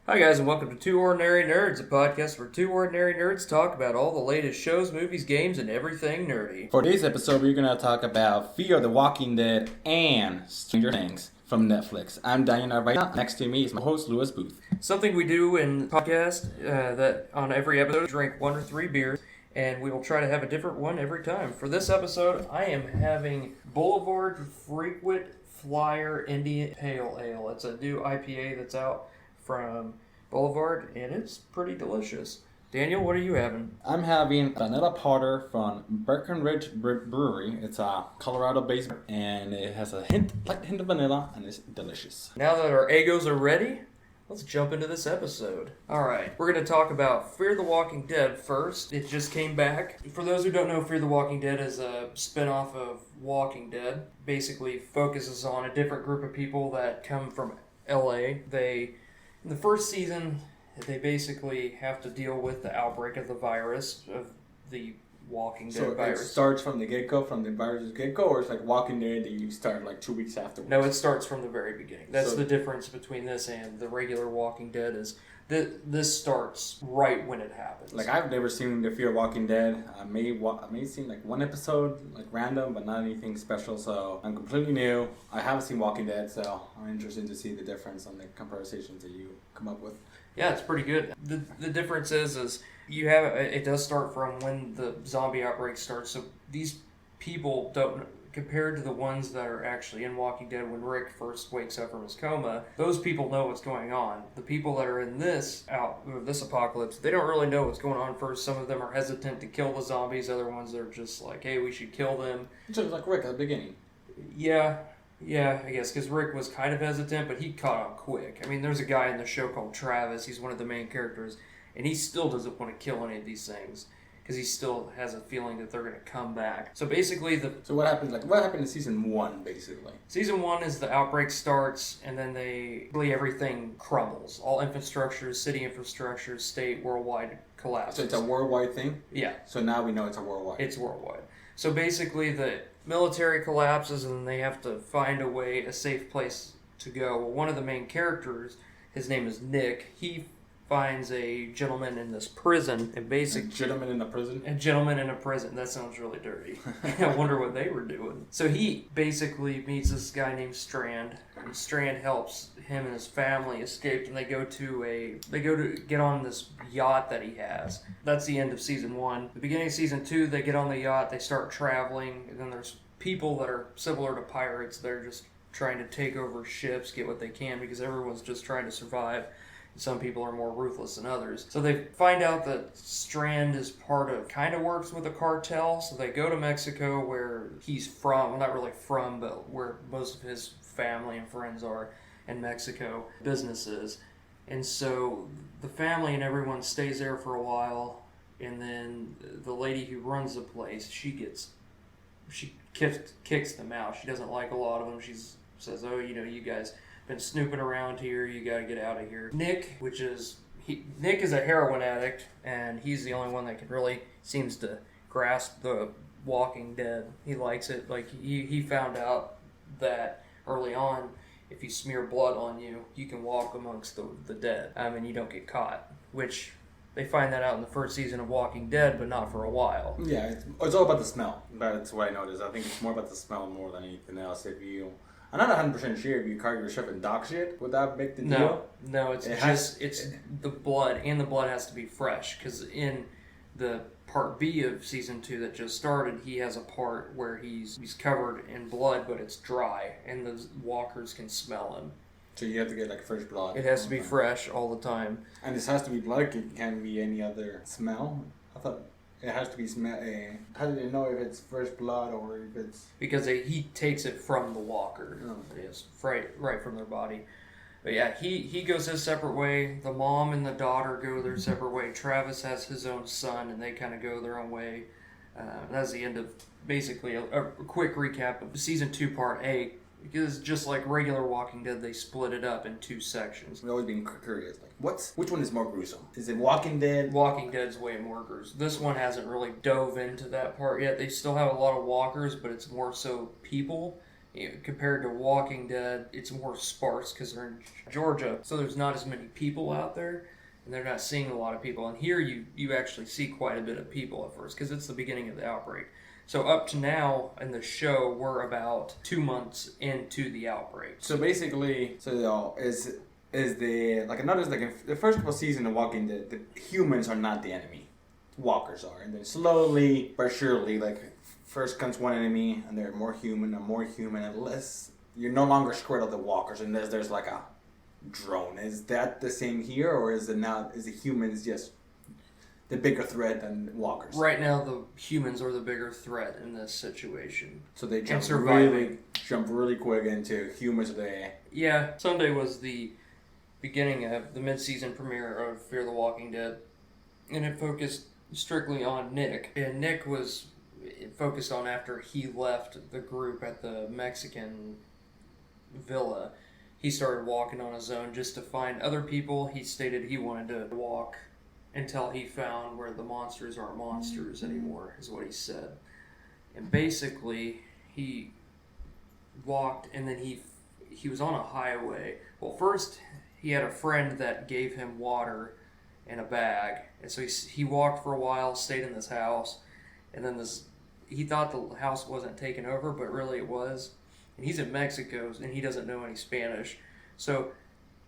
Hi, guys, and welcome to Two Ordinary Nerds, a podcast where two ordinary nerds talk about all the latest shows, movies, games, and everything nerdy. For today's episode, we're going to talk about Fear the Walking Dead and Stranger Things from Netflix. I'm Daniel Narvaez. Next to me is my host, Louis Booth. Something we do in the podcast that on every episode, drink 1 or 3 beers, and we will try to have a different one every time. For this episode, I am having Boulevard Frequent Flyer Indian Pale Ale. It's a new IPA that's out from Boulevard, and it's pretty delicious. Daniel, what are you having? I'm having Vanilla Porter from Breckenridge Brewery. It's a Colorado-based, and it has a hint of vanilla, and it's delicious. Now that our egos are ready, let's jump into this episode. Alright, we're going to talk about Fear the Walking Dead first. It just came back. For those who don't know, Fear the Walking Dead is a spin-off of Walking Dead. Basically focuses on a different group of people that come from LA. In the first season, they basically have to deal with the outbreak of the virus, of the Walking Dead virus. So it starts from the get-go, from the virus's get-go, or it's like Walking Dead that you start like 2 weeks afterwards? No, it starts from the very beginning. That's the difference between this and the regular Walking Dead is this starts right when it happens. Like, I've never seen the Fear Walking Dead. I may seen like one episode, like random, but not anything special. So I'm completely new. I haven't seen Walking Dead, so I'm interested to see the difference on the conversations that you come up with. Yeah, it's pretty good. The difference is you have it does start from when the zombie outbreak starts. So these people don't, compared to the ones that are actually in Walking Dead when Rick first wakes up from his coma, those people know what's going on. The people that are in this apocalypse, they don't really know what's going on first. Some of them are hesitant to kill the zombies. Other ones are just like, hey, we should kill them. So it's like Rick at the beginning. Yeah, I guess, because Rick was kind of hesitant, but he caught on quick. I mean, there's a guy in the show called Travis. He's one of the main characters, and he still doesn't want to kill any of these things, because he still has a feeling that they're going to come back. So basically, So what happened? Like, what happened in season 1, basically? Season 1 is the outbreak starts, and then everything crumbles. All infrastructure, city infrastructure, state, worldwide collapses. So it's a worldwide thing? Yeah. So now we know it's a worldwide. It's worldwide. So basically, the military collapses, and they have to find a safe place to go. Well, one of the main characters, his name is Nick, he finds a gentleman in this prison, and basically... A gentleman in a prison? A gentleman in a prison. That sounds really dirty. I wonder what they were doing. So he basically meets this guy named Strand, and Strand helps him and his family escape, and they go to get on this yacht that he has. That's the end of season 1. The beginning of season 2, they get on the yacht, they start traveling, and then there's people that are similar to pirates. They're just trying to take over ships, get what they can, because everyone's just trying to survive. Some people are more ruthless than others. So they find out that Strand is kind of works with a cartel. So they go to Mexico, where he's from. Well, not really from, but where most of his family and friends are in Mexico, businesses. And so the family and everyone stays there for a while. And then the lady who runs the place, she kicks them out. She doesn't like a lot of them. She says, oh, you guys been snooping around here, you gotta get out of here. Nick is a heroin addict, and he's the only one that seems to grasp the Walking Dead. He likes it. Like, he found out that early on, if you smear blood on you, you can walk amongst the dead. I mean, you don't get caught, which they find that out in the first season of Walking Dead, but not for a while. Yeah, it's all about the smell. That's what I noticed. I think it's more about the smell more than anything else. I'm not 100% sure if you caught yourself in dog shit. Would that make the deal? No, it's the blood, and the blood has to be fresh, because in the part B of season 2 that just started, he has a part where he's covered in blood, but it's dry, and the walkers can smell him. So you have to get like fresh blood. It has to be fresh all the time. And this has to be blood. It can't be any other smell. I thought it has to be smell. How do they know if it's fresh blood or if it's... Because he takes it from the walker. Oh. Yes, right from their body. But yeah, he goes his separate way. The mom and the daughter go their separate way. Travis has his own son, and they kind of go their own way. That's the end of basically a quick recap of season 2, part A. Because just like regular Walking Dead, they split it up in 2 sections. I've always been curious, like, which one is more gruesome? Is it Walking Dead? Walking Dead's way more gruesome. This one hasn't really dove into that part yet. They still have a lot of walkers, but it's more so people. Compared to Walking Dead, it's more sparse because they're in Georgia, so there's not as many people out there, and they're not seeing a lot of people. And here you actually see quite a bit of people at first because it's the beginning of the outbreak. So up to now in the show, we're about 2 months into the outbreak. So basically, is the like I noticed like in the first couple seasons of Walking Dead, the humans are not the enemy, walkers are, and then slowly but surely, like first comes one enemy, and they're more human, and less. You're no longer scared of the walkers, unless there's like a drone. Is that the same here, or is it not? Is the humans just the bigger threat than walkers? Right now, the humans are the bigger threat in this situation. So they jump really quick into humans. Yeah, Sunday was the beginning of the mid-season premiere of Fear the Walking Dead, and it focused strictly on Nick. And Nick was focused on after he left the group at the Mexican villa. He started walking on his own just to find other people. He stated he wanted to walk until he found where the monsters aren't monsters anymore, is what he said. And basically, he walked, and then he was on a highway. Well, first, he had a friend that gave him water in a bag, and so he walked for a while, stayed in this house, and then he thought the house wasn't taken over, but really it was. And he's in Mexico, and he doesn't know any Spanish. So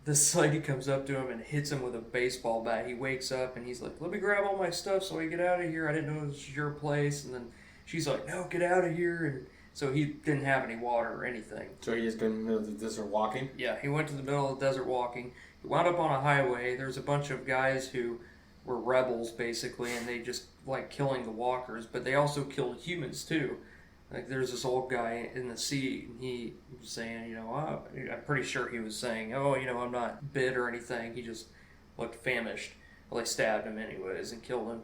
this lady comes up to him and hits him with a baseball bat. He wakes up and he's like, let me grab all my stuff so I get out of here. I didn't know it was your place. And then she's like, no, get out of here. And so he didn't have any water or anything. So he just been in the middle of the desert walking? Yeah, he went to the middle of the desert walking. He wound up on a highway. There's a bunch of guys who were rebels, basically, and they just like killing the walkers. But they also killed humans, too. Like, there's this old guy in the seat, and he was saying, I'm pretty sure he was saying, I'm not bit or anything. He just looked famished. Well, they stabbed him anyways and killed him.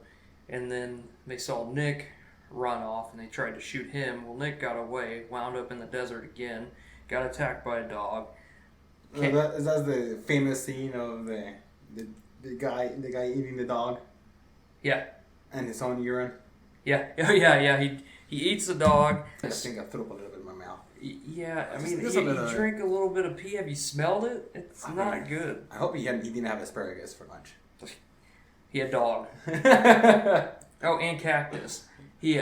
And then they saw Nick run off, and they tried to shoot him. Well, Nick got away, wound up in the desert again, got attacked by a dog. That's the famous scene of the guy eating the dog? Yeah. And his own urine? Yeah. Oh, yeah. He eats the dog. I think I threw up a little bit in my mouth. Yeah, I mean, he drank a little bit of pee. Have you smelled it? It's not good. I hope he didn't have asparagus for lunch. He had dog. Oh, and cactus. He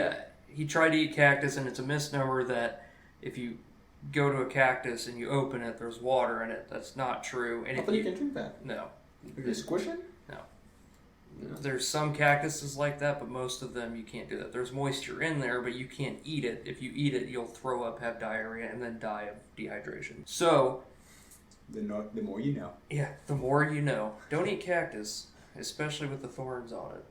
tried to eat cactus, and it's a misnomer that if you go to a cactus and you open it, there's water in it. That's not true. And I thought you can drink that. No. You can squish it? No. There's some cactuses like that, but most of them you can't do that. There's moisture in there, but you can't eat it. If you eat it, you'll throw up, have diarrhea, and then die of dehydration. So, the more you know. Yeah, the more you know. Don't eat cactus, especially with the thorns on it.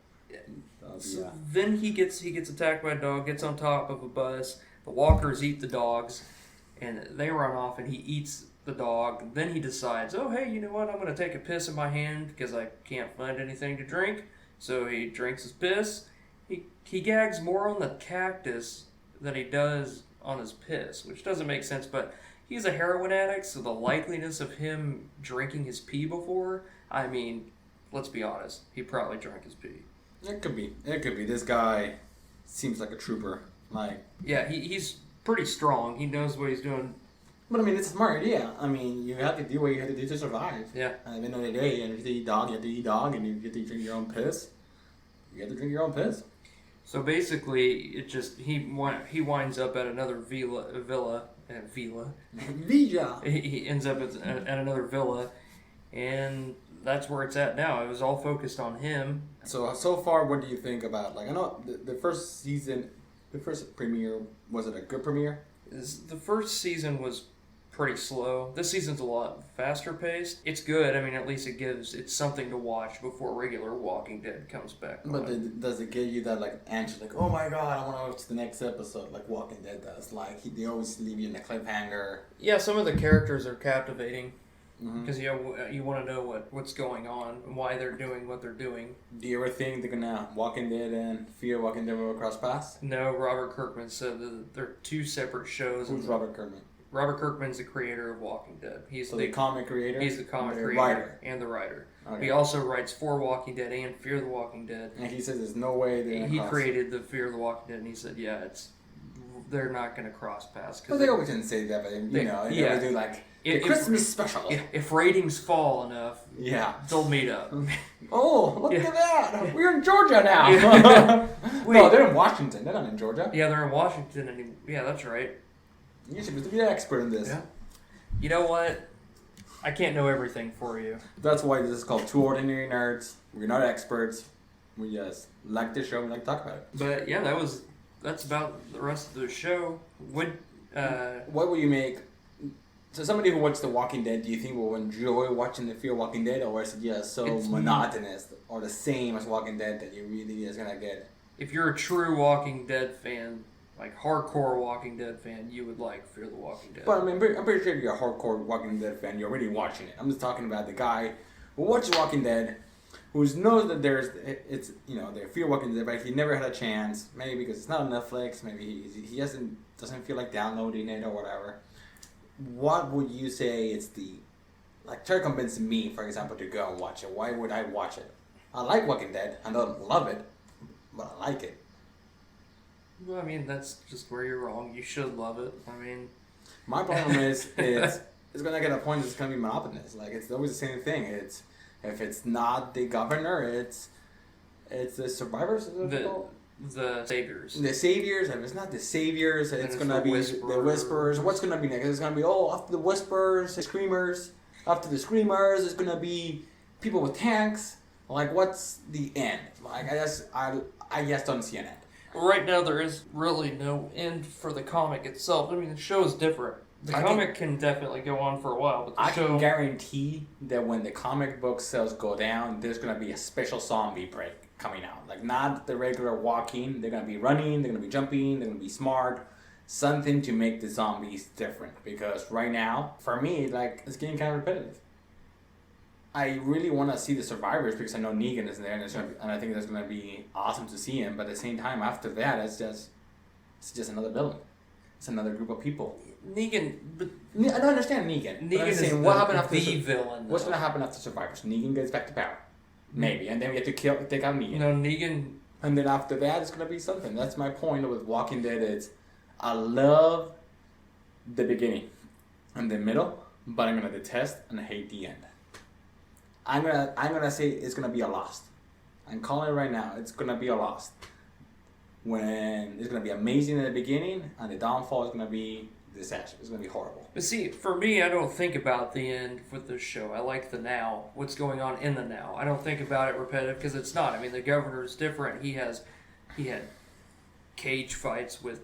So then he gets attacked by a dog, gets on top of a bus. The walkers eat the dogs, and they run off, and he eats the dog. Then he decides, oh, hey, you know what? I'm going to take a piss in my hand because I can't find anything to drink. So he drinks his piss. He gags more on the cactus than he does on his piss, which doesn't make sense, but he's a heroin addict, so the likeliness of him drinking his pee before, I mean, let's be honest, he probably drank his pee. It could be. This guy seems like a trooper. Yeah, he's pretty strong. He knows what he's doing. But I mean, it's a smart idea. I mean, you have to do what you have to do to survive. Yeah. At the end of the day, and if you eat dog, you have to eat dog, and you have to drink your own piss. You have to drink your own piss. So basically, it just he winds up at another villa. He ends up at another villa, and that's where it's at now. It was all focused on him. So far, what do you think about? Like, I know the first season, the first premiere, was it a good premiere? The first season was pretty slow. This season's a lot faster paced. It's good. I mean, at least it's something to watch before regular Walking Dead comes back. But does it give you that like anxious, like, oh my god, I want to watch the next episode, like Walking Dead does? Like they always leave you in a cliffhanger. Yeah, some of the characters are captivating because Mm-hmm. you want to know what's going on and why they're doing what they're doing. Do you ever think they're gonna Walking Dead and Fear Walking Dead will cross paths? No, Robert Kirkman said that they're two separate shows. Who's Robert Kirkman? Robert Kirkman's the creator of Walking Dead. He's the comic creator? He's the comic creator writer. And the writer. Okay. He also writes for Walking Dead and Fear the Walking Dead. And he says there's no way they're gonna He cross. created the Fear the Walking Dead, and he said, yeah, it's they're not going to cross paths. But they always didn't say that, but they always do like the Christmas special. If ratings fall enough, they'll meet up. Oh, look at that! We're in Georgia now. No, they're in Washington. They're not in Georgia. Yeah, they're in Washington. And yeah, that's right. You're supposed to be an expert in this. Yeah. You know what? I can't know everything for you. That's why this is called Two Ordinary Nerds. We're not experts. We just like this show and like to talk about it. But yeah, that's about the rest of the show. What will you make? So somebody who watched The Walking Dead, do you think will enjoy watching the Fear Walking Dead, or is it just so monotonous or the same as Walking Dead that you really is gonna get? If you're a true Walking Dead fan, like hardcore Walking Dead fan, you would like Fear the Walking Dead. But I mean, I'm pretty sure if you're a hardcore Walking Dead fan, you're already watching it. I'm just talking about the guy who watches Walking Dead, who knows that they Fear Walking Dead, but he never had a chance. Maybe because it's not on Netflix. Maybe he doesn't feel like downloading it or whatever. What would you say it's try to convince me, for example, to go and watch it? Why would I watch it? I like Walking Dead. I don't love it, but I like it. Well, I mean, that's just where you're wrong. You should love it. I mean... My problem is it's going to get a point that's going to be monotonous. Like, it's always the same thing. If it's not the governor, it's the survivors. The saviors. The saviors. If it's not the saviors, it's going to be the whisperers. What's going to be next? It's going to be, after the whisperers, the screamers. After the screamers, it's going to be people with tanks. Like, what's the end? Like, I just don't see an end. Right now, there is really no end for the comic itself. I mean, the show is different. The comic can definitely go on for a while, but the show... can guarantee that when the comic book sales go down, there's going to be a special zombie break coming out. Like, not the regular walking. They're going to be running, they're going to be jumping, they're going to be smart. Something to make the zombies different. Because right now, for me, it's getting kind of repetitive. I really want to see the survivors because I know Negan is there, and I think that's going to be awesome to see him. But at the same time, after that, it's just another villain. It's another group of people. Negan, but I don't understand Negan. Negan is what happened after the villain. What's going to happen after survivors? Negan gets back to power, maybe, and then we have to take out Negan. No, Negan. And then after that, it's going to be something. That's my point with Walking Dead. I love the beginning and the middle, but I'm going to detest and hate the end. I'm gonna say it's gonna be a lost. I'm calling it right now. It's gonna be a lost. When it's gonna be amazing in the beginning, and the downfall is gonna be disaster. It's gonna be horrible. But see, for me, I don't think about the end with this show. I like the now. What's going on in the now? I don't think about it repetitive because it's not. I mean, the governor is different. He had cage fights with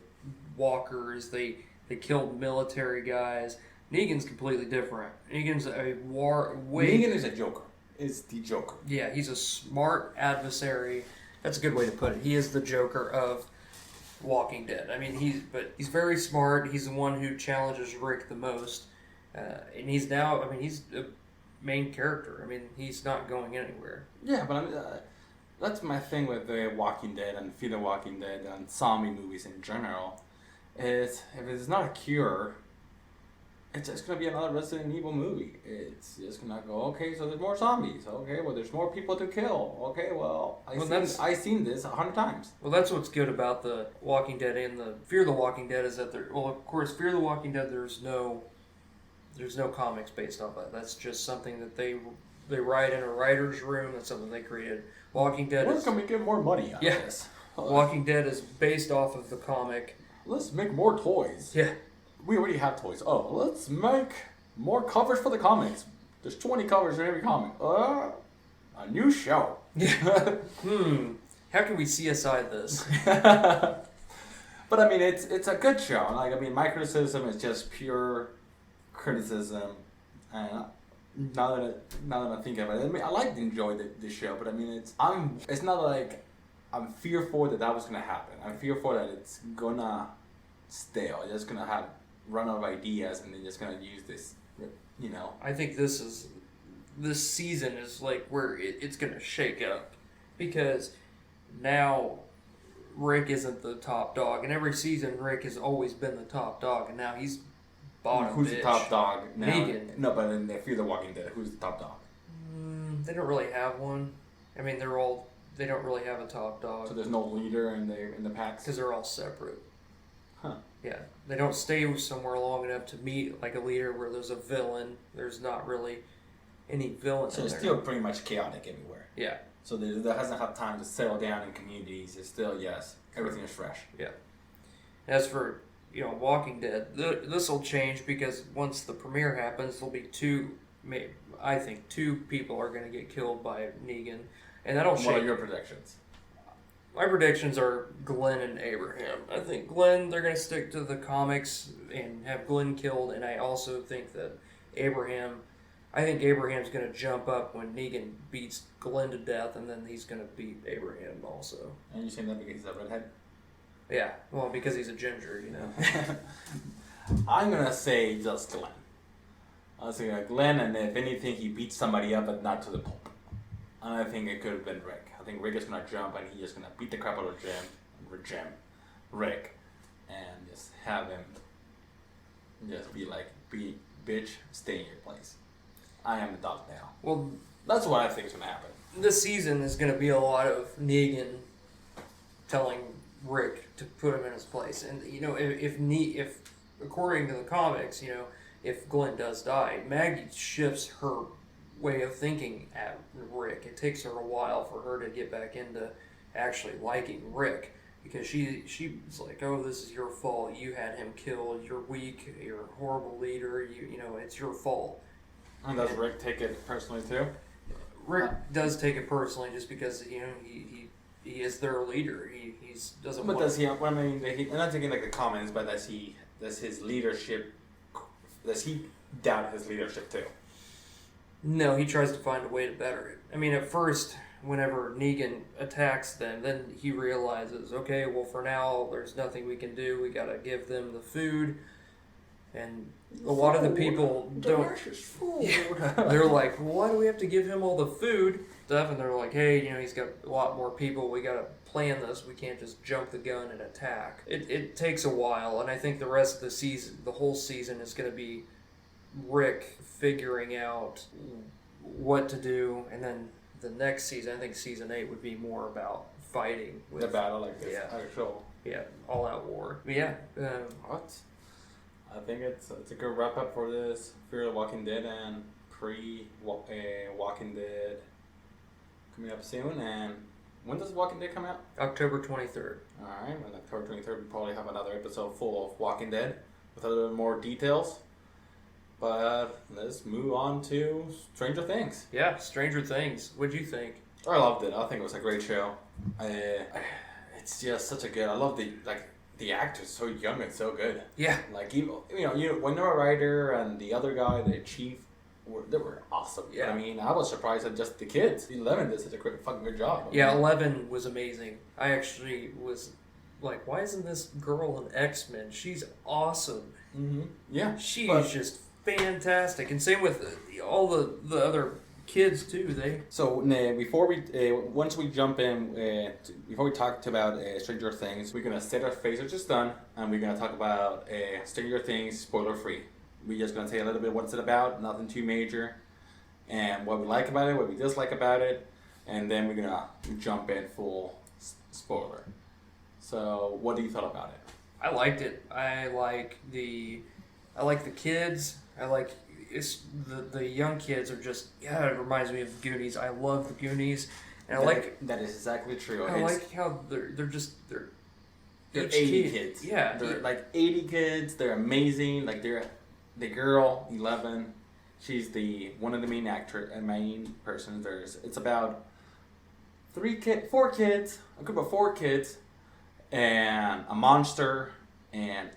walkers. They killed military guys. Negan's completely different. Negan's Negan is a Joker. Is the Joker. Yeah, he's a smart adversary. That's a good way to put it. He is the Joker of Walking Dead. I mean, he's very smart. He's the one who challenges Rick the most, and he's a main character. I mean, he's not going anywhere. Yeah, but that's my thing with the Walking Dead and Fear the Walking Dead and zombie movies in general. Is if it's not a cure, it's just going to be another Resident Evil movie. It's just going to go, okay, so there's more zombies. Okay, well, there's more people to kill. Okay, well, I've seen this 100 times. Well, that's what's good about the Walking Dead and the Fear the Walking Dead is that of course, Fear the Walking Dead, there's no comics based off that. That's just something that they write in a writer's room. That's something they created. Walking Dead Where can we get more money out of this? Walking Dead is based off of the comic. Let's make more toys. Yeah. We already have toys. Oh, let's make more covers for the comics. There's 20 covers in every comic. A new show. How can we CSI this? But I mean, it's a good show. Like, I mean, my criticism is just pure criticism. And now that I think of it, I mean, I like to enjoy the show, but I mean, it's not like I'm fearful that was gonna happen. I'm fearful that it's gonna stale. It's just gonna have run out of ideas, and they're just gonna use this, you know. I think this season is like where it's gonna shake up, because now Rick isn't the top dog, and every season Rick has always been the top dog, and now he's bottom. Who's the top dog now? Negan. No, but in Fear the Walking Dead, who's the top dog? They don't really have one. I mean, they don't really have a top dog. So there's no leader in the packs? Because they're all separate. Huh. Yeah, they don't stay somewhere long enough to meet like a leader where there's a villain. There's not really any villain So in it's there. still pretty much chaotic everywhere. Yeah, So there hasn't had time to settle down in communities. It's still, yes, everything is fresh. yeah. As for Walking Dead, this will change because once the premiere happens, there'll be I think two people are going to get killed by Negan, and that'll What are change. your predictions? My predictions are Glenn and Abraham. I think Glenn, they're going to stick to the comics and have Glenn killed, and I also think that Abraham's going to jump up when Negan beats Glenn to death, and then he's going to beat Abraham also. And you saying that because he's a redhead? Yeah, well, because he's a ginger, I'm gonna say just Glenn. I was thinking Glenn, and if anything, he beats somebody up, but not to the pulp. And I think it could have been Rick. I think Rick is gonna jump, and he's just gonna beat the crap out of Rick, and just have him just be like, bitch, stay in your place. I am the dog now. Well, That's what I think is gonna happen. this season is going to be a lot of Negan telling Rick to put him in his place, and if according to the comics, if Glenn does die, Maggie shifts her way of thinking at Rick. It takes her a while for her to get back into actually liking Rick, because she's like, oh, this is your fault. You had him killed. You're weak. You're a horrible leader. It's your fault. And does Rick take it personally too? Rick does take it personally just because he is their leader. He doesn't. But want does he? I mean, I'm not taking like the comments, but does his leadership? Does he doubt his leadership too? No, he tries to find a way to better it. I mean, at first, whenever Negan attacks them, then he realizes, okay, well, for now, there's nothing we can do. We gotta give them the food, and a lot of the people don't. Delicious food. They're like, well, why do we have to give him all the food stuff? And they're like, hey, he's got a lot more people. We gotta plan this. We can't just jump the gun and attack. It takes a while, and I think the rest of the season, the whole season, is gonna be Rick figuring out what to do, and then the next season, I think season 8 would be more about fighting with The battle, like this Yeah. actual. all out war. But yeah, What? I think it's a good wrap up for this Fear the Walking Dead and Walking Dead coming up soon. And when does Walking Dead come out? October 23rd. All right, on October 23rd, we probably have another episode full of Walking Dead with a little more details. But let's move on to Stranger Things. Yeah, Stranger Things. What'd you think? I loved it. I think it was a great show. It's just such a good. I love the actors, so young and so good. Yeah. Like Winona Ryder and the other guy, the chief, they were awesome. Yeah. I mean, I was surprised at just the kids. 11 did such a fucking good job. Yeah, 11 was amazing. I actually was like, why isn't this girl an X-Men? She's awesome. Mm-hmm. Yeah. She's just fantastic. And same with all the other kids too. So before we once we jump in, before we talk about Stranger Things, we're gonna set our face, which is done, and we're gonna talk about Stranger Things spoiler free. We're just gonna say a little bit what it's about, nothing too major, and what we like about it, what we dislike about it, and then we're gonna jump in full spoiler. So what do you thought about it? I liked it. I like the kids. The young kids are just, it reminds me of the Goonies. I love the Goonies, and That is exactly true. I like how they're They're each 80 kid- kids. Yeah, They're like 80 kids. They're amazing. Like they're the girl 11. She's one of the main persons. It's about 4 kids. A group of 4 kids, and a monster, and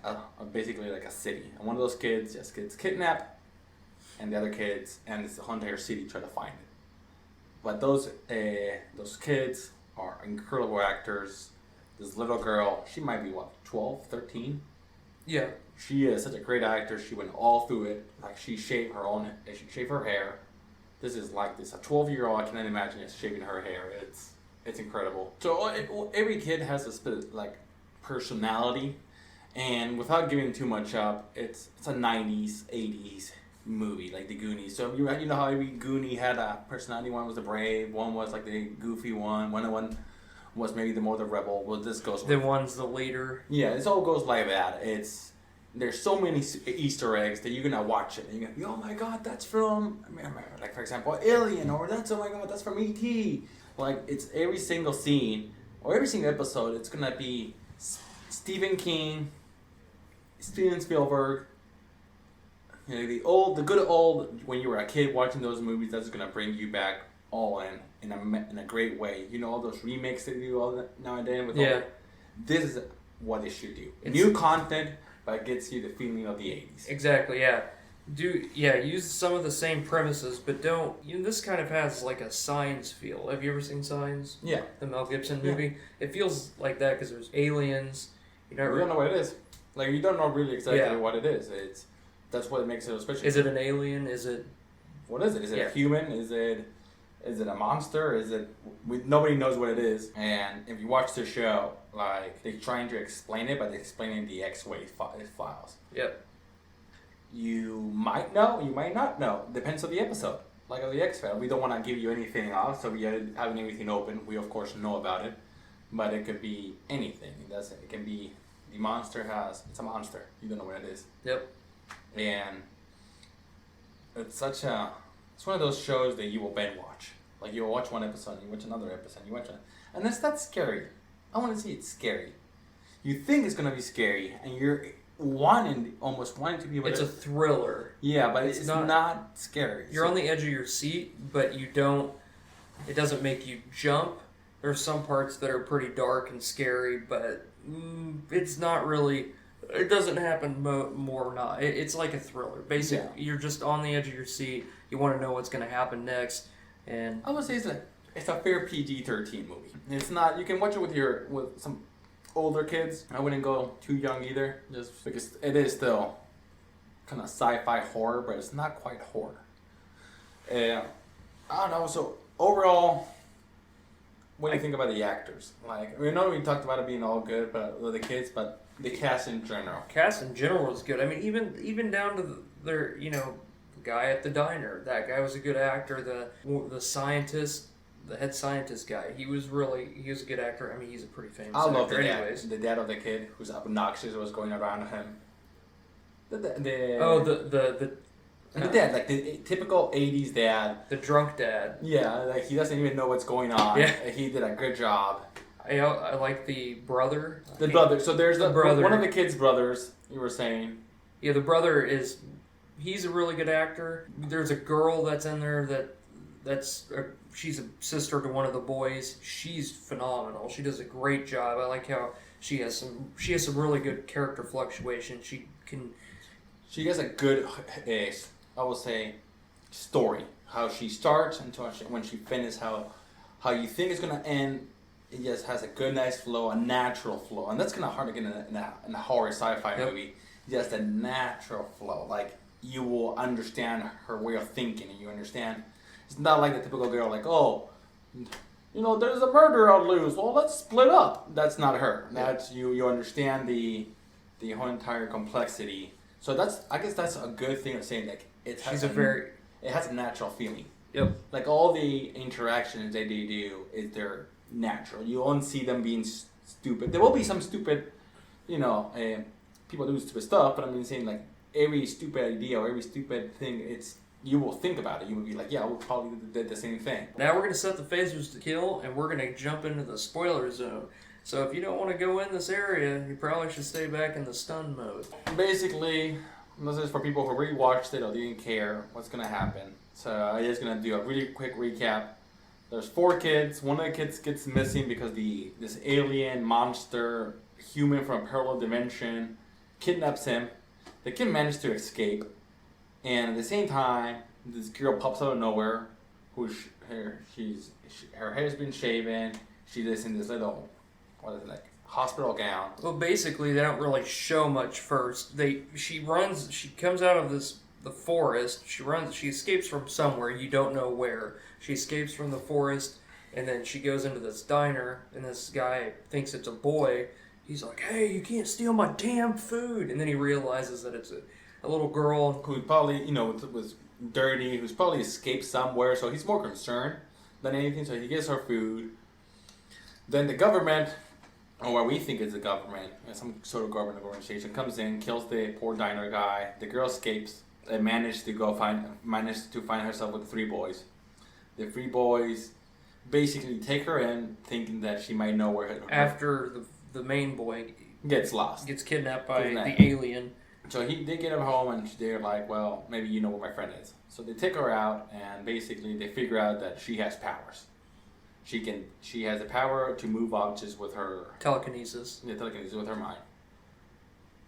basically like a city. And one of those kids just gets kidnapped, and the other kids and this whole entire city try to find it. But those kids are incredible actors. This little girl, she might be 12, 13? Yeah. She is such a great actor. She went all through it. Like she shaved her hair. This is like this. A 12-year-old, I cannot imagine just shaving her hair. It's incredible. So every kid has a personality, and without giving too much up, it's a 90s, 80s movie like the Goonies. So you know how every Goonie had a personality. One was the brave, one was like the goofy one was maybe the more the rebel. Well, this goes The one's the leader. yeah, it all goes like that. There's so many Easter eggs that you're gonna watch it and you're gonna be, oh my god, that's from, like for example, Alien, or that's, oh my god, that's from E.T. Like, it's every single scene or every single episode. It's gonna be Stephen King, Steven Spielberg. You know, the good old when you were a kid watching those movies. That's gonna bring you back all in a great way. You know, all those remakes they do all now and then with all. This is what they should do. New content, but it gets you the feeling of the 80s. Exactly. Yeah. Use some of the same premises, but don't. This kind of has like a Signs feel. Have you ever seen Signs? Yeah. The Mel Gibson movie. Yeah. It feels like that because there's aliens. You don't know what it is. Like, you don't know really exactly what it is. That's what makes it special. Is it an alien? Is it? What is it? Is it a human? Is it a monster? Nobody knows what it is. And if you watch the show, like, they're trying to explain it, but they're explaining the X-Wave files. Yep. You might know, you might not know. Depends on the episode. Like on the X-Files, we don't want to give you anything off, so we are having everything open. We of course know about it, but it could be anything. It can be the monster it's a monster. You don't know what it is. Yep. And it's one of those shows that you will binge watch. Like, you'll watch one episode, you watch another episode, and that's not scary. I want to see it scary. You think it's gonna be scary, and you're almost wanting to be able It's to. a thriller. Yeah, but it's not scary. You're on the edge of your seat, but you don't. It doesn't make you jump. There's some parts that are pretty dark and scary, but it's not really. It doesn't happen more. Not. It's like a thriller. Basically, you're just on the edge of your seat. You want to know what's going to happen next, and I would say it's a fair PG-13 movie. It's not. You can watch it with some older kids. I wouldn't go too young either, just because it is still kind of sci-fi horror, but it's not quite horror. I don't know. So overall, what do you think about the actors? Like, we know we talked about it being all good, but with the kids, but the cast in general. Cast in general is good. I mean, even down to their the guy at the diner. That guy was a good actor. The scientist. The head scientist guy, he was a good actor. I mean, he's a pretty famous actor. I love the dad of the kid who's obnoxious, was going around him. The dad, like the typical 80s dad. The drunk dad. Yeah, like he doesn't even know what's going on. Yeah. He did a good job. I like the brother. Brother. So there's the brother. One of the kids' brothers, you were saying. Yeah, the brother he's a really good actor. There's a girl that's in there she's a sister to one of the boys. She's phenomenal. She does a great job. I like how she has some really good character fluctuation. She has a good, I will say, story. How she starts until when she finishes. How you think it's gonna end. It just has a good, nice flow, a natural flow, and that's kind of hard to get in a horror sci-fi movie. Just a natural flow. Like, you will understand her way of thinking, and you understand. It's not like the typical girl, like, oh, there's a murder on loose. Well, let's split up. That's not her. That's you understand the whole entire complexity. So I guess that's a good thing of saying, like, it has a natural feeling. Yep. Like, all the interactions that they do they're natural. You won't see them being stupid. There will be some stupid, people do stupid stuff, but I'm saying, like, every stupid idea or every stupid thing, you will think about it. You will be like, yeah, we'll probably did the same thing. Now we're going to set the phasers to kill, and we're going to jump into the spoiler zone. So if you don't want to go in this area, you probably should stay back in the stun mode. Basically, this is for people who already watched it or didn't care what's going to happen. So I'm just going to do a really quick recap. There's 4 kids. One of the kids gets missing because this alien monster human from a parallel dimension kidnaps him. The kid manages to escape. And at the same time, this girl pops out of nowhere, her hair's been shaven. She lives in this little, hospital gown. Well, basically, they don't really show much first. She comes out of the forest. She escapes from somewhere. You don't know where. She escapes from the forest, and then she goes into this diner, and this guy thinks it's a boy. He's like, "Hey, you can't steal my damn food!" And then he realizes that it's a little girl who probably, was dirty, who's probably escaped somewhere, so he's more concerned than anything, so he gets her food. Then the government, or what we think is the government, some sort of government organization, comes in, kills the poor diner guy. The girl escapes and managed to find herself with 3 boys. The 3 boys basically take her in, thinking that she might know where her After the main boy gets lost, gets kidnapped by the alien. So they get her home, and they're like, well, maybe you know where my friend is. So they take her out, and basically they figure out that she has powers. She has the power to move objects with her Telekinesis. Yeah, telekinesis with her mind.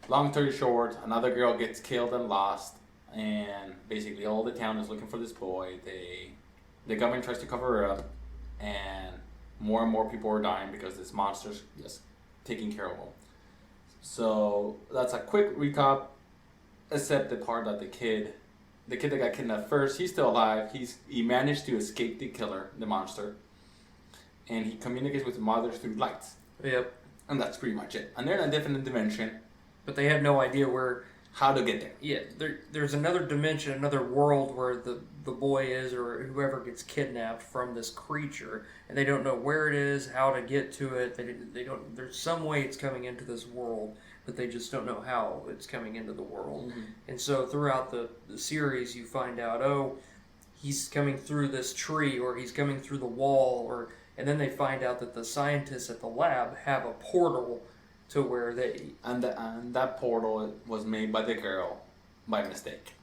Long story short, another girl gets killed and lost, and basically all the town is looking for this boy. The government tries to cover her up, and more people are dying because this monster's just taking care of them. So that's a quick recap, except the part that the kid that got kidnapped first, he's still alive. He managed to escape the killer, the monster, and he communicates with the mother through lights. Yep. And that's pretty much it. And they're in a different dimension. But they have no idea how to get there. Yeah, there's another dimension, another world where the boy is, or whoever gets kidnapped from this creature, and they don't know where it is, how to get to it. They don't. There's some way it's coming into this world, but they just don't know how it's coming into the world. Mm-hmm. And so throughout the series, you find out, oh, he's coming through this tree, or he's coming through the wall, and then they find out that the scientists at the lab have a portal to where they... And that portal was made by the girl by mistake.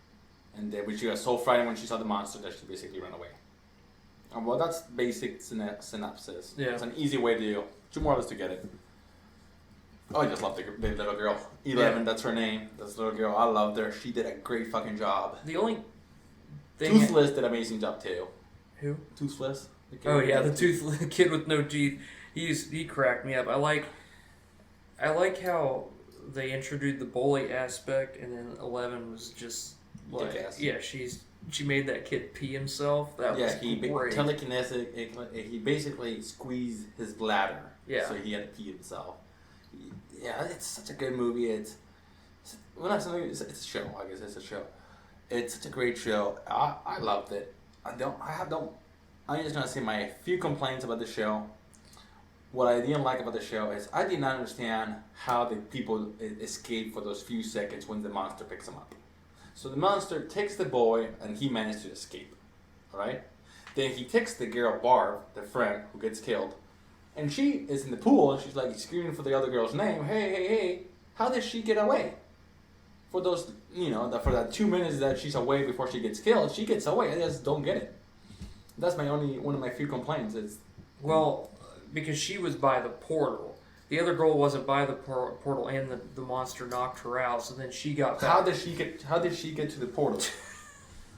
And she got so frightened when she saw the monster that she basically ran away. Well, that's basic synopsis. Yeah. It's an easy way to do. 2 more of us to get it. Oh, I just love the little girl. 11, that's her name. This little girl, I loved her. She did a great fucking job. The only thing... Toothless did an amazing job too. Who? Toothless. Oh yeah, the toothless kid with no teeth. He cracked me up. I like how they introduced the bully aspect, and then 11 was just like, yeah, she made that kid pee himself. That was great. Telekinetic. He basically squeezed his bladder. Yeah. So he had to pee himself. Yeah, it's such a good movie. It's a show. I guess it's a show. It's such a great show. I loved it. I'm just gonna say my few complaints about the show. What I didn't like about the show is I did not understand how the people escape for those few seconds when the monster picks them up. So the monster takes the boy and he managed to escape, right? Then he takes the girl Barb, the friend who gets killed, and she is in the pool and she's like screaming for the other girl's name. Hey! How did she get away? For those, for that 2 minutes that she's away before she gets killed, she gets away. I just don't get it. That's one of my few complaints is. Well, because she was by the portal. The other girl wasn't by the portal, and the monster knocked her out. So then she got back. How did she get to the portal?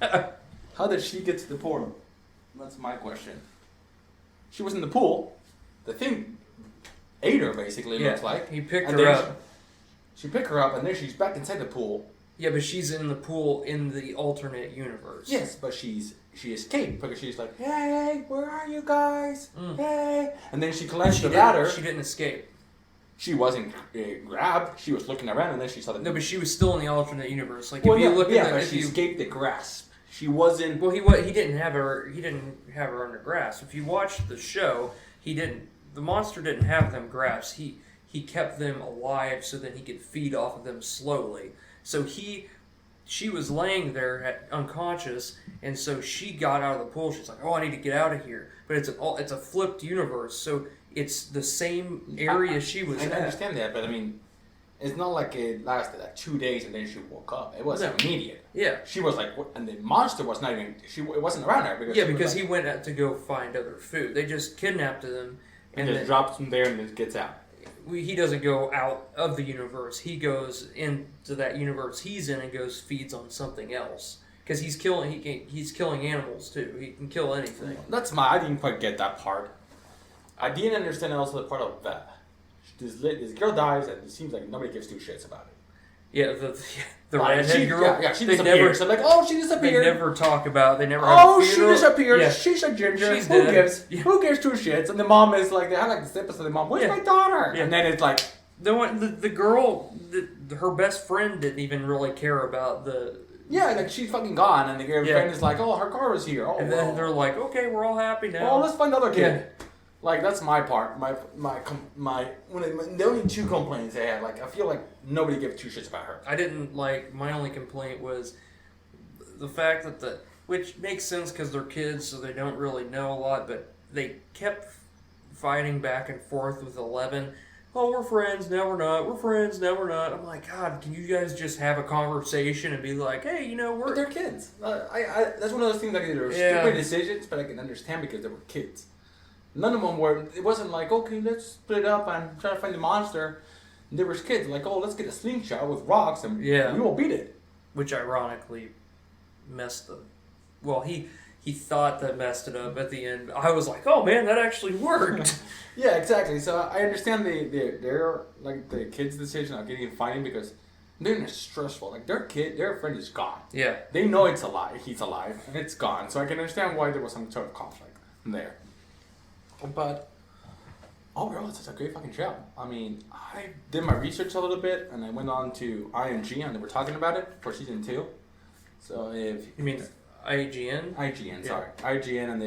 How did she get to the portal? That's my question. She was in the pool. The thing ate her, basically. Looks like he picked her up. She picked her up, and then she's back inside the pool. Yeah, but she's in the pool in the alternate universe. Yes, but she escaped because she's like, hey, where are you guys? Hey. And then she climbed the ladder. She didn't escape. She wasn't grabbed. She was looking around, and then she saw the... No, but she was still in the alternate universe. Like, if you look at but she escaped the grasp. She wasn't... Well, he didn't have her. He didn't have her under grasp. If you watch the show, he didn't. The monster didn't have them grasped. He kept them alive so that he could feed off of them slowly. So she was laying there unconscious, and so she got out of the pool. She's like, "Oh, I need to get out of here." But it's a flipped universe, so it's the same area she was at. I understand that, but I mean, it's not like it lasted like 2 days and then she woke up. It was immediate. Yeah. She was like, and the monster was not even. It wasn't around her because he went out to go find other food. They just kidnapped him and just drops him there and then gets out. He doesn't go out of the universe. He goes into that universe he's in and feeds on something else. Because he's killing animals too. He can kill anything. I didn't quite get that part. I didn't understand also the part of that. This girl dies and it seems like nobody gives 2 shits about it. Yeah, the redhead girl. Yeah, she disappeared. So like, oh, she disappeared. They never talk about. They never. Oh, she disappeared. Yeah. She's a ginger. She's Who dead. gives? Yeah. Who gives 2 shits? And the mom is like, they had like this episode. The mom, where's my daughter? Yeah. And then it's like, the girl, her best friend didn't even really care about the. Yeah, like she's fucking gone, and the girl friend is like, oh, her car was here. Oh, and then they're like, okay, we're all happy now. Oh, let's find another kid. Like that's my part. The only two complaints I had, like I feel like nobody gave two shits about her. I didn't like. My only complaint was the fact that which makes sense because they're kids, so they don't really know a lot. But they kept fighting back and forth with 11. Oh, we're friends, now we're not. We're friends, now we're not. I'm like, God, can you guys just have a conversation and be like, hey, But they're kids. That's one of those things like they were Yeah. stupid decisions, but I can understand because they were kids. None of them were. It wasn't like, okay, let's split up and try to find the monster. There was kids like, oh, let's get a slingshot with rocks and Yeah. we will beat it. which ironically messed the. Well, he thought that messed it up at the end. I was like, oh man, that actually worked. Yeah, exactly. So I understand they're like the kids' decision of getting fighting because they're stressful. Like their friend is gone. Yeah. They know it's alive. He's alive, and it's gone. So I can understand why there was some sort of conflict there. But overall, it's just a great fucking show. I mean, I did my research a little bit, and I went on to IMG, and they were talking about it for season 2. So if You mean IGN? IGN, Yeah. sorry, IGN, and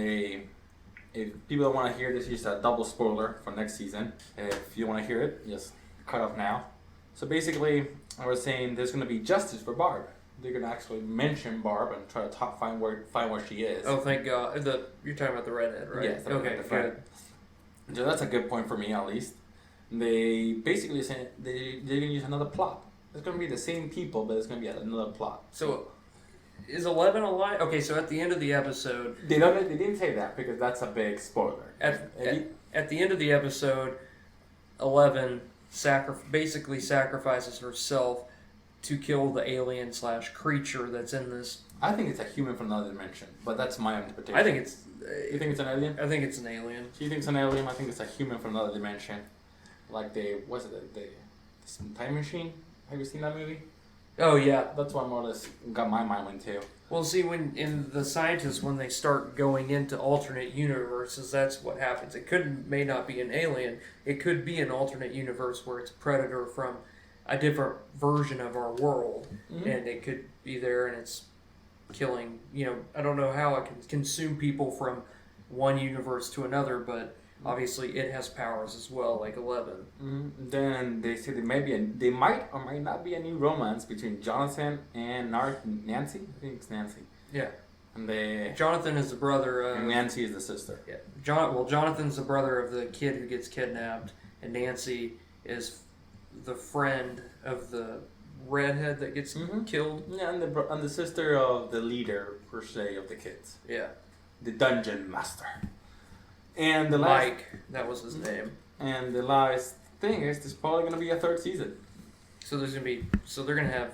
if people don't want to hear this, here's a double spoiler for next season. If you want to hear it, just cut off now. So basically, I was saying there's going to be justice for Barb. They're going to actually mention Barb and try to find where she is. Oh, thank God. You're talking about the redhead, right? Yes, Okay, the good. friend. So that's a good point for me, at least. They basically say they're going to use another plot. It's going to be the same people, but it's going to be another plot. So, is 11 alive? Okay, so at the end of the episode, They didn't say that because that's a big spoiler. at the end of the episode, 11 basically sacrifices herself to kill the alien / creature that's in this. I think it's a human from another dimension, but that's my interpretation. I think it's. You think it's an alien? I think it's an alien. She thinks an alien. I think it's a human from another dimension. Like the Time Machine. Have you seen that movie? Oh yeah. That's what more or less got my mind went to. Well, see, when in the scientists when they start going into alternate universes, that's what happens. It may not be an alien. It could be an alternate universe where it's a predator from a different version of our world, and it could be there and it's killing. I don't know how it can consume people from one universe to another, but obviously it has powers as well, like 11. Then they say there might or might not be a new romance between Jonathan and Nancy. I think it's Nancy. Yeah. And Jonathan is the brother of. and Nancy is the sister. Yeah. Jonathan's the brother of the kid who gets kidnapped, and Nancy is the friend of the redhead that gets killed. Yeah, and the sister of the leader per se of the kids, Yeah. the dungeon master. And the Mike, that was his name. And the last thing is, there's probably going to be a third season. So they're gonna have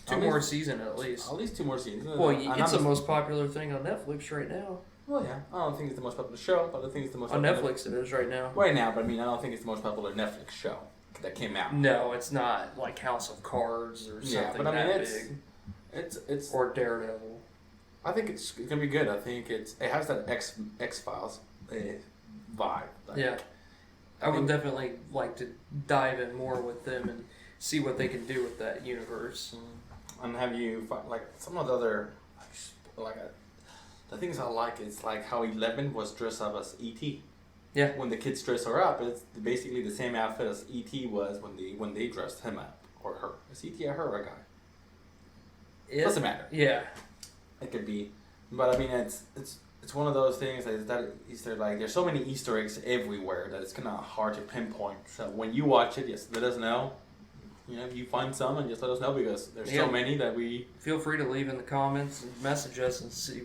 two At more least- seasons at least. At least 2 more seasons. Well, And it's the I'm- most popular thing on Netflix right now. Well, yeah. I don't think it's the most popular show, but I think it's the most On popular. Netflix, it is right now. Right now, but I mean, I don't think it's the most popular Netflix show that came out. No, it's not like House of Cards or something Yeah, but I mean, that it's- big. It's. Or Daredevil. I think it's gonna be good. I think it has that X Files vibe. Like, Yeah. I would definitely like to dive in more with them and see what they can do with that universe. And have you like some of the other the things I like is like how 11 was dressed up as E.T. Yeah. When the kids dress her up, it's basically the same outfit as E.T. was when they dressed him up or her. Is E.T. a her or a guy? It Doesn't matter. Yeah. It could be, but I mean it's one of those things that Easter like there's so many Easter eggs everywhere that it's kind of hard to pinpoint. So when you watch it, just let us know. If you find some and just let us know because there's so many that we. Feel free to leave in the comments and message us and see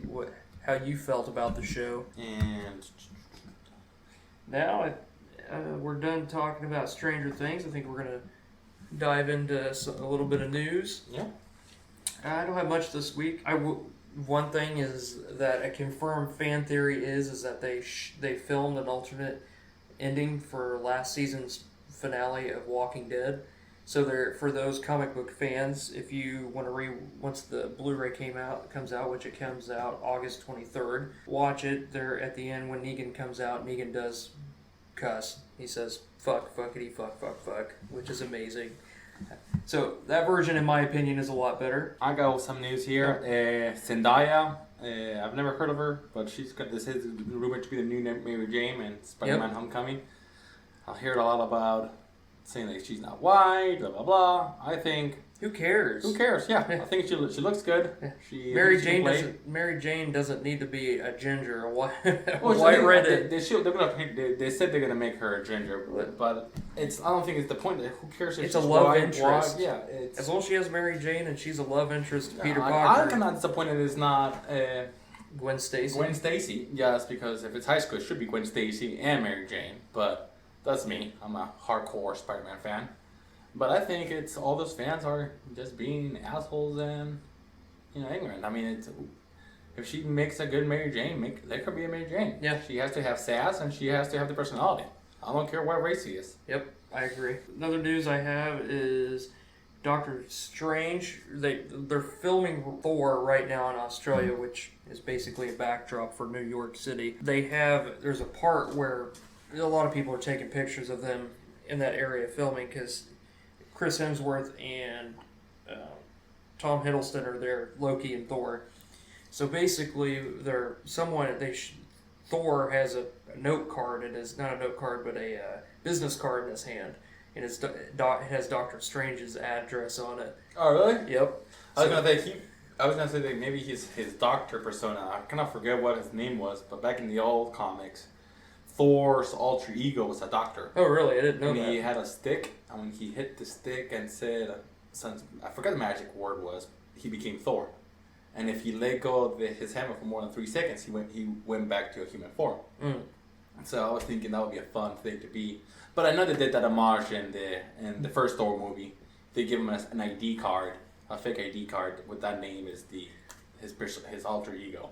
how you felt about the show. And Now we're done talking about Stranger Things. I think we're gonna dive into a little bit of news. yeah. I don't have much this week. One thing is that a confirmed fan theory is that they filmed an alternate ending for last season's finale of Walking Dead. So for those comic book fans, if you want to once the Blu-ray comes out, which it comes out August 23rd, watch it. There at the end when Negan comes out, Negan does cuss. He says fuck, fuckity, fuck, fuck, fuck, which is amazing. So that version, in my opinion, is a lot better. I got some news here. Zendaya I've never heard of her, but this is rumored to be the new Mary Jane and Spider-Man Homecoming. I'll hear it a lot about saying that she's not white, blah blah blah. I think who cares? Who cares? Yeah, I think she looks good. Mary Jane doesn't need to be a ginger, a white, redhead. They said they're gonna make her a ginger, but it's. I don't think it's the point. Who cares if it's she's a love white, interest? Yeah, as long as she has Mary Jane and she's a love interest to Peter Parker. I'm kind of disappointed it's not Gwen Stacy. Gwen Stacy, yes, because if it's high school, it should be Gwen Stacy and Mary Jane. But that's me. I'm a hardcore Spider-Man fan. But I think it's all those fans are just being assholes and ignorant. I mean, if she makes a good Mary Jane, let her be a Mary Jane. Yeah. She has to have sass and she has to have the personality. I don't care what race she is. Yep, I agree. Another news I have is Doctor Strange. They're filming Thor right now in Australia, which is basically a backdrop for New York City. There's a part where a lot of people are taking pictures of them in that area filming because Chris Hemsworth and Tom Hiddleston are there, Loki and Thor. So basically, Thor has a note card. It is not a note card, but a business card in his hand, and it has Doctor Strange's address on it. Oh, really? Yep. I was gonna say that maybe his doctor persona. I kind of forget what his name was, but back in the old comics, Thor's alter ego was a doctor. Oh, really? I didn't know that. He had a stick, and when he hit the stick and said, I forgot the magic word was, he became Thor. And if he let go of his hammer for more than 3 seconds, he went back to a human form. Mm. So I was thinking that would be a fun thing to be. But I know they did that homage in the first Thor movie. They give him an ID card, a fake ID card with that name as his alter ego.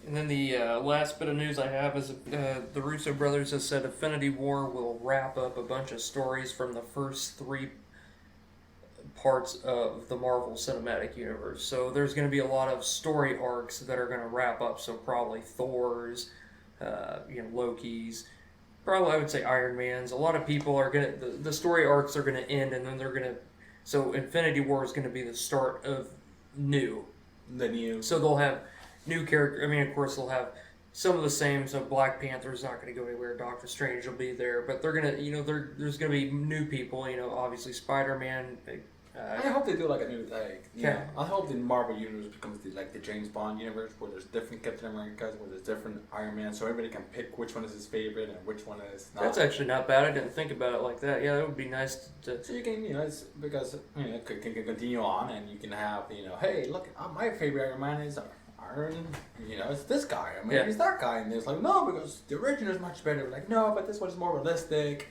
And then the last bit of news I have is the Russo brothers have said Infinity War will wrap up a bunch of stories from the first 3 parts of the Marvel Cinematic Universe. So there's going to be a lot of story arcs that are going to wrap up. So probably Thor's, Loki's, probably I would say Iron Man's. A lot of people are going to, the story arcs are going to end, and then they're going to, so Infinity War is going to be the start of new. So they'll have new character. I mean, of course, they'll have some of the same. So Black Panther's not going to go anywhere. Doctor Strange will be there, but they're gonna, there's going to be new people. Obviously Spider-Man. I hope they do like a new I hope the Marvel universe becomes the James Bond universe where there's different Captain Americas, where there's different Iron Man, so everybody can pick which one is his favorite and which one is not. That's actually not bad. I didn't think about it like that. Yeah, that would be nice to. So you can, it's because it can continue on, and you can have hey, look, my favorite Iron Man is Iron. It's this guy. I mean, it's that guy, and it's like no, because the original is much better. Like no, but this one is more realistic.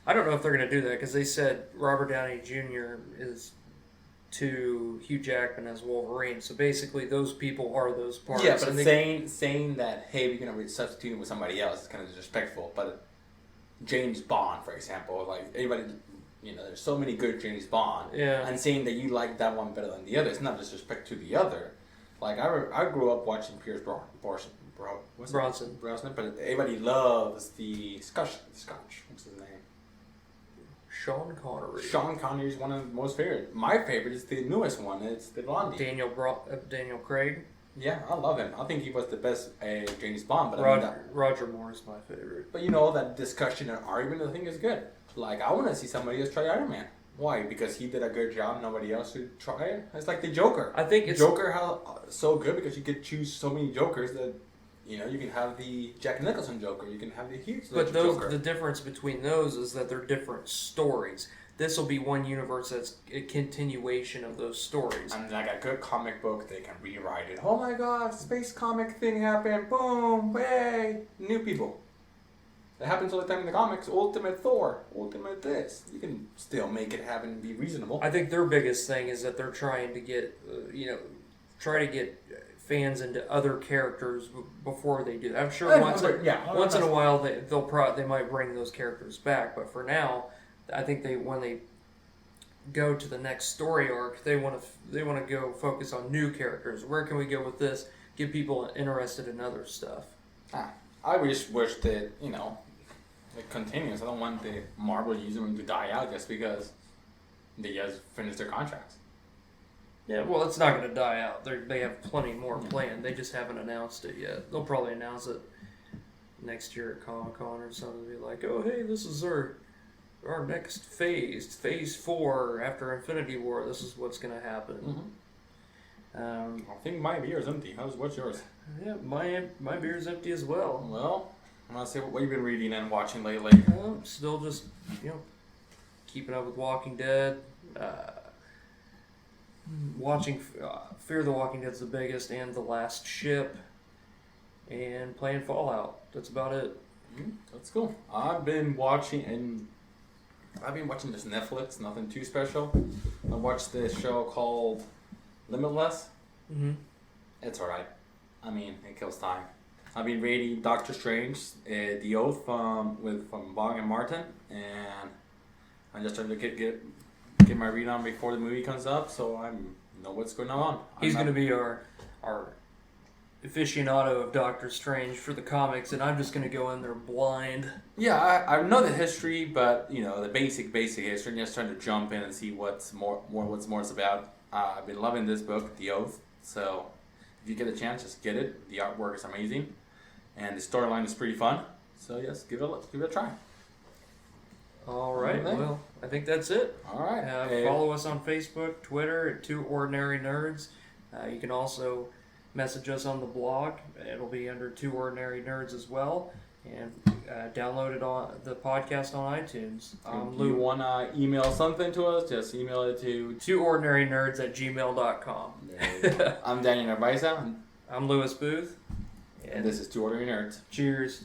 I don't know if they're going to do that because they said Robert Downey Jr. is to Hugh Jackman as Wolverine. So basically, those people are those parts. Yeah, but saying that, hey, we're going to substitute him with somebody else is kind of disrespectful. But James Bond, for example, like everybody, there's so many good James Bond. Yeah. And saying that you like that one better than the other, it's not disrespect to the other. Like I grew up watching Pierce Brosnan, but everybody loves the Scotch. What's his name? Sean Connery. Sean Connery is one of the most favorite. My favorite is the newest one. It's the Blondie. Daniel Craig. Yeah, I love him. I think he was the best James Bond. But Roger Moore is my favorite. But that discussion and argument, I think is good. Like I want to see somebody else try Iron Man. Why? Because he did a good job. Nobody else would try it. It's like the Joker. I think it's Joker so good because you could choose so many Jokers that. You can have the Jack Nicholson Joker. You can have the Heath Ledger Joker. The difference between those is that they're different stories. This will be one universe that's a continuation of those stories. And like a good comic book, they can rewrite it. Oh my God, space comic thing happened. Boom, hey, new people. That happens all the time in the comics. Ultimate Thor, Ultimate this. You can still make it happen and be reasonable. I think their biggest thing is that they're trying to get, fans into other characters before they do that. I'm sure once in a while they might bring those characters back, but for now, I think when they go to the next story arc, they want to go focus on new characters. Where can we go with this? Get people interested in other stuff. I just wish that it continues. I don't want the Marvel using them to die out just because they just finished their contracts. Yeah, well, it's not going to die out. They have plenty more planned. They just haven't announced it yet. They'll probably announce it next year at Comic-Con or something. Be like, oh, hey, this is our next phase 4 after Infinity War. This is what's going to happen. I think my beer is empty. What's yours? Yeah, my beer's empty as well. Well, I'm gonna say what you've been reading and watching lately. Still just keeping up with Walking Dead. Watching Fear the Walking Dead's the biggest, and The Last Ship, and playing Fallout. That's about it. That's cool. I've been watching this Netflix. Nothing too special. I watched this show called Limitless. It's alright. I mean, it kills time. I've been reading Doctor Strange, The Oath from Bong and Martin, and I'm just trying to get my read on before the movie comes up, so I know what's going on. He's going to be our aficionado of Doctor Strange for the comics, and I'm just going to go in there blind. Yeah, I know the history, but the basic history, and just trying to jump in and see what's more it's about. I've been loving this book, The Oath, so if you get a chance, just get it. The artwork is amazing, and the storyline is pretty fun. So yes, give it a try. All right. Well, I think that's it. All right. Follow us on Facebook, Twitter at 2 Ordinary Nerds. You can also message us on the blog. It'll be under 2 Ordinary Nerds as well. And download it on the podcast on iTunes. If you want to email something to us, just email it to 2ordinarynerds@gmail.com. I'm Daniel Narvaeza. I'm Lewis Booth. And this is 2 Ordinary Nerds. Cheers.